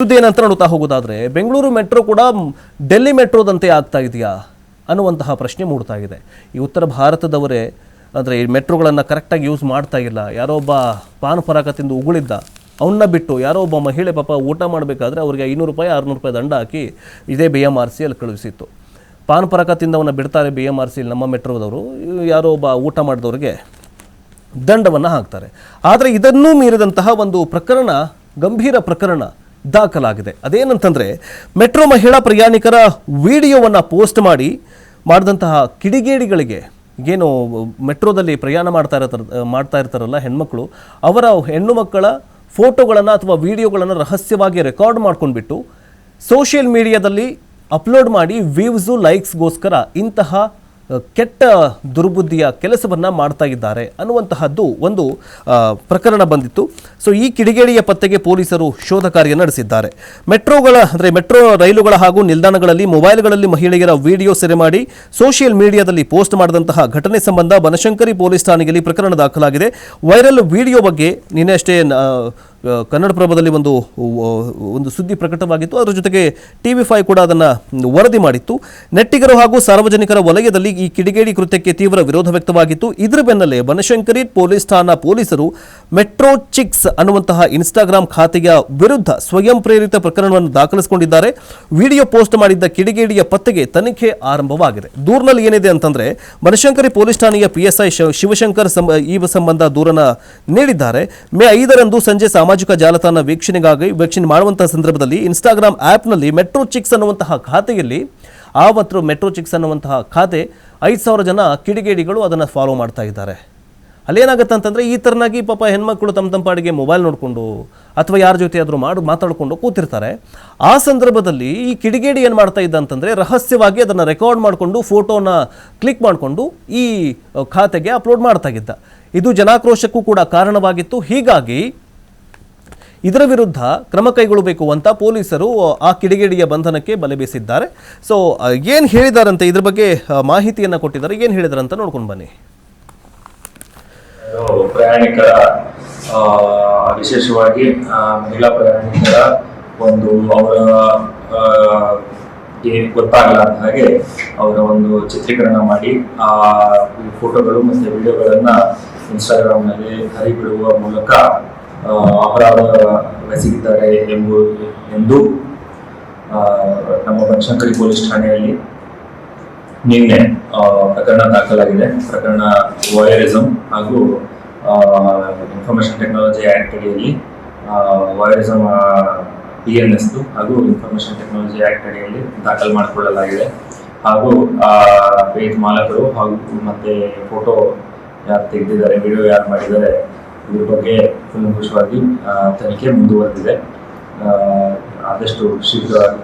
ಸುದ್ದಿ ಏನಂತ ನೋಡ್ತಾ ಹೋಗೋದಾದ್ರೆ ಬೆಂಗಳೂರು ಮೆಟ್ರೋ ಕೂಡ ಡೆಲ್ಲಿ ಮೆಟ್ರೋದಂತೆ ಆಗ್ತಾ ಇದೆಯಾ ಅನ್ನುವಂತಹ ಪ್ರಶ್ನೆ ಮೂಡ್ತಾ ಇದೆ. ಈ ಉತ್ತರ ಭಾರತದವರೇ ಅಂದರೆ ಈ ಮೆಟ್ರೋಗಳನ್ನು ಕರೆಕ್ಟಾಗಿ ಯೂಸ್ ಮಾಡ್ತಾ ಇಲ್ಲ. ಯಾರೋ ಒಬ್ಬ ಪಾನ್ ಪರಾಕ ತಿಂದು ಉಗುಳಿದ್ದ, ಅವನ್ನ ಬಿಟ್ಟು ಯಾರೋ ಒಬ್ಬ ಮಹಿಳೆ ಪಾಪ ಊಟ ಮಾಡಬೇಕಾದ್ರೆ ಅವರಿಗೆ 500 ರೂಪಾಯಿ 600 ರೂಪಾಯಿ ದಂಡ ಹಾಕಿ ಇದೇ BMRC ಅಲ್ಲಿ ಕಳುಹಿಸಿತ್ತು. ಪಾನ್ ಪರಾಕ ತಿಂದವನ್ನ ಬಿಡ್ತಾರೆ BMRC ನಮ್ಮ ಮೆಟ್ರೋದವರು, ಯಾರೋ ಒಬ್ಬ ಊಟ ಮಾಡಿದವರಿಗೆ ದಂಡವನ್ನು ಹಾಕ್ತಾರೆ. ಆದರೆ ಇದನ್ನೂ ಮೀರಿದಂತಹ ಒಂದು ಪ್ರಕರಣ, ಗಂಭೀರ ಪ್ರಕರಣ ದಾಖಲಾಗಿದೆ. ಅದೇನಂತಂದರೆ ಮೆಟ್ರೋ ಮಹಿಳಾ ಪ್ರಯಾಣಿಕರ ವಿಡಿಯೋವನ್ನು ಪೋಸ್ಟ್ ಮಾಡಿದಂತಹ ಕಿಡಿಗೇಡಿಗಳಿಗೆ, ಏನು ಮೆಟ್ರೋದಲ್ಲಿ ಪ್ರಯಾಣ ಮಾಡ್ತಾ ಇರ್ತಾರಲ್ಲ ಹೆಣ್ಮಕ್ಳು, ಅವರ ಹೆಣ್ಣು ಮಕ್ಕಳ ಫೋಟೋಗಳನ್ನು ಅಥವಾ ವಿಡಿಯೋಗಳನ್ನು ರಹಸ್ಯವಾಗಿ ರೆಕಾರ್ಡ್ ಮಾಡ್ಕೊಂಡ್ಬಿಟ್ಟು ಸೋಷಿಯಲ್ ಮೀಡಿಯಾದಲ್ಲಿ ಅಪ್ಲೋಡ್ ಮಾಡಿ ವ್ಯೂವ್ಸು ಲೈಕ್ಸ್ಗೋಸ್ಕರ ಇಂತಹ ಕೆಟ್ಟ ದುರ್ಬುದ್ಧಿಯ ಕೆಲಸವನ್ನು ಮಾಡ್ತಾ ಇದ್ದಾರೆ ಅನ್ನುವಂತಹದ್ದು ಒಂದು ಪ್ರಕರಣ ಬಂದಿತ್ತು. ಸೊ ಈ ಕಿಡಿಗೇಡಿಯ ಪತ್ತೆಗೆ ಪೊಲೀಸರು ಶೋಧ ಕಾರ್ಯ ನಡೆಸಿದ್ದಾರೆ. ಮೆಟ್ರೋ ರೈಲುಗಳ ಹಾಗೂ ನಿಲ್ದಾಣಗಳಲ್ಲಿ ಮೊಬೈಲ್ಗಳಲ್ಲಿ ಮಹಿಳೆಯರ ವಿಡಿಯೋ ಸೆರೆ ಮಾಡಿ ಸೋಷಿಯಲ್ ಮೀಡಿಯಾದಲ್ಲಿ ಪೋಸ್ಟ್ ಮಾಡಿದಂತಹ ಘಟನೆ ಸಂಬಂಧ ಬನಶಂಕರಿ ಪೊಲೀಸ್ ಠಾಣೆಯಲ್ಲಿ ಪ್ರಕರಣ ದಾಖಲಾಗಿದೆ. ವೈರಲ್ ವಿಡಿಯೋ ಬಗ್ಗೆ ನಿನ್ನೆ ಅಷ್ಟೇ ಕನ್ನಡಪ್ರಭದಲ್ಲಿ ಒಂದು ಸುದ್ದಿ ಪ್ರಕಟವಾಗಿತ್ತು. ಅದರ ಜೊತೆಗೆ TV5 ಕೂಡ ಅದನ್ನು ವರದಿ ಮಾಡಿತ್ತು. ನೆಟ್ಟಿಗರು ಹಾಗೂ ಸಾರ್ವಜನಿಕರ ವಲಯದಲ್ಲಿ ಈ ಕಿಡಿಗೇಡಿ ಕೃತ್ಯಕ್ಕೆ ತೀವ್ರ ವಿರೋಧ ವ್ಯಕ್ತವಾಗಿತ್ತು. ಇದರ ಬೆನ್ನಲ್ಲೇ ಬನಶಂಕರಿ ಪೊಲೀಸ್ ಠಾಣಾ ಪೊಲೀಸರು ಮೆಟ್ರೋ ಚಿಕ್ಸ್ ಅನ್ನುವಂತಹ ಇನ್ಸ್ಟಾಗ್ರಾಮ್ ಖಾತೆಯ ವಿರುದ್ಧ ಸ್ವಯಂ ಪ್ರೇರಿತ ಪ್ರಕರಣವನ್ನು ದಾಖಲಿಸಿಕೊಂಡಿದ್ದಾರೆ. ವಿಡಿಯೋ ಪೋಸ್ಟ್ ಮಾಡಿದ್ದ ಕಿಡಿಗೇಡಿಯ ಪತ್ತೆಗೆ ತನಿಖೆ ಆರಂಭವಾಗಿದೆ. ದೂರಿನಲ್ಲಿ ಏನಿದೆ ಅಂತಂದ್ರೆ, ಬನಶಂಕರಿ ಪೊಲೀಸ್ ಠಾಣೆಯ PSI ಶಿವಶಂಕರ್ ಈ ಸಂಬಂಧ ದೂರನ್ನ ನೀಡಿದ್ದಾರೆ. ಮೇ 5ರಂದು ಸಂಜೆ ಸಾಮಾಜಿಕ ಜಾಲತಾಣ ವೀಕ್ಷಣೆ ಮಾಡುವಂತಹ ಸಂದರ್ಭದಲ್ಲಿ ಇನ್ಸ್ಟಾಗ್ರಾಮ್ ಆ್ಯಪ್ನಲ್ಲಿ ಮೆಟ್ರೋ ಚಿಕ್ಸ್ ಅನ್ನುವಂತಹ ಖಾತೆಯಲ್ಲಿ ಮೆಟ್ರೋ ಚಿಕ್ಸ್ ಅನ್ನುವಂತಹ ಖಾತೆ 5,000 ಜನ ಕಿಡಿಗೇಡಿಗಳು ಅದನ್ನು ಫಾಲೋ ಮಾಡ್ತಾ ಇದ್ದಾರೆ. ಅಲ್ಲೇನಾಗುತ್ತೆ ಅಂತಂದರೆ, ಈ ಥರನಾಗಿ ಪಾಪ ಹೆಣ್ಮಕ್ಳು ತಮ್ಮ ಪಾಡಿಗೆ ಮೊಬೈಲ್ ನೋಡಿಕೊಂಡು ಅಥವಾ ಯಾರ ಜೊತೆ ಆದರೂ ಮಾತಾಡಿಕೊಂಡು ಕೂತಿರ್ತಾರೆ. ಆ ಸಂದರ್ಭದಲ್ಲಿ ಈ ಕಿಡಿಗೇಡಿ ಏನು ಮಾಡ್ತಾ ಇದ್ದ ಅಂತಂದರೆ, ರಹಸ್ಯವಾಗಿ ಅದನ್ನು ರೆಕಾರ್ಡ್ ಮಾಡಿಕೊಂಡು ಫೋಟೋನ ಕ್ಲಿಕ್ ಮಾಡಿಕೊಂಡು ಈ ಖಾತೆಗೆ ಅಪ್ಲೋಡ್ ಮಾಡ್ತಾ ಇದ್ದ. ಇದು ಜನಾಕ್ರೋಶಕ್ಕೂ ಕೂಡ ಕಾರಣವಾಗಿತ್ತು. ಹೀಗಾಗಿ ಇದರ ವಿರುದ್ಧ ಕ್ರಮ ಕೈಗೊಳ್ಳಬೇಕು ಅಂತ ಪೊಲೀಸರು ಆ ಕಿಡಿಗೇಡಿಯ ಬಂಧನಕ್ಕೆ ಬಲೆ ಬೀಸಿದ್ದಾರೆ. ಸೊ ಏನು ಹೇಳಿದಾರಂತೆ, ಇದ್ರ ಬಗ್ಗೆ ಮಾಹಿತಿಯನ್ನು ಕೊಟ್ಟಿದ್ದಾರೆ. ಏನು ಹೇಳಿದಾರೆ ಅಂತ ನೋಡ್ಕೊಂಡು ಬನ್ನಿ. ಪ್ರಯಾಣಿಕರ, ವಿಶೇಷವಾಗಿ ಮಹಿಳಾ ಪ್ರಯಾಣಿಕರ ಒಂದು ಅವರ ಗೊತ್ತಾಗಲಾದ ಹಾಗೆ ಅವರ ಒಂದು ಚಿತ್ರೀಕರಣ ಮಾಡಿ ಆ ಫೋಟೋಗಳು ಮತ್ತು ವಿಡಿಯೋಗಳನ್ನ ಇನ್ಸ್ಟಾಗ್ರಾಮ್ನಲ್ಲಿ ಹರಿಬಿಡುವ ಮೂಲಕ ಅಪರಾಧ ಎಸಗಿದ್ದಾರೆ ಎಂದು ನಮ್ಮ ಬನಶಂಕರಿ ಪೊಲೀಸ್ ಠಾಣೆಯಲ್ಲಿ ನಿನ್ನೆ ಪ್ರಕರಣ ದಾಖಲಾಗಿದೆ. ಪ್ರಕರಣ ವಾಯರಿಸಮ್ ಹಾಗೂ ಇನ್ಫಾರ್ಮೇಶನ್ ಟೆಕ್ನಾಲಜಿ ಆ್ಯಕ್ಟ್ ಅಡಿಯಲ್ಲಿ ವಾಯರಿಸಮ್ PNS ಹಾಗೂ ಇನ್ಫಾರ್ಮೇಶನ್ ಟೆಕ್ನಾಲಜಿ ಆ್ಯಕ್ಟ್ ಅಡಿಯಲ್ಲಿ ದಾಖಲು ಮಾಡಿಕೊಳ್ಳಲಾಗಿದೆ. ಹಾಗೂ ಪೇಜ್ ಮಾಲಕರು ಹಾಗೂ ಮತ್ತೆ ಫೋಟೋ ಯಾರು ತೆಗೆದಿದ್ದಾರೆ, ವಿಡಿಯೋ ಯಾರು ಮಾಡಿದ್ದಾರೆ, ಇದ್ರ ಬಗ್ಗೆ ಕೂಲಂಕುಷವಾಗಿ ತನಿಖೆ ಮುಂದುವರೆದಿದೆ. ಆದಷ್ಟು ಶೀಘ್ರವಾಗಿ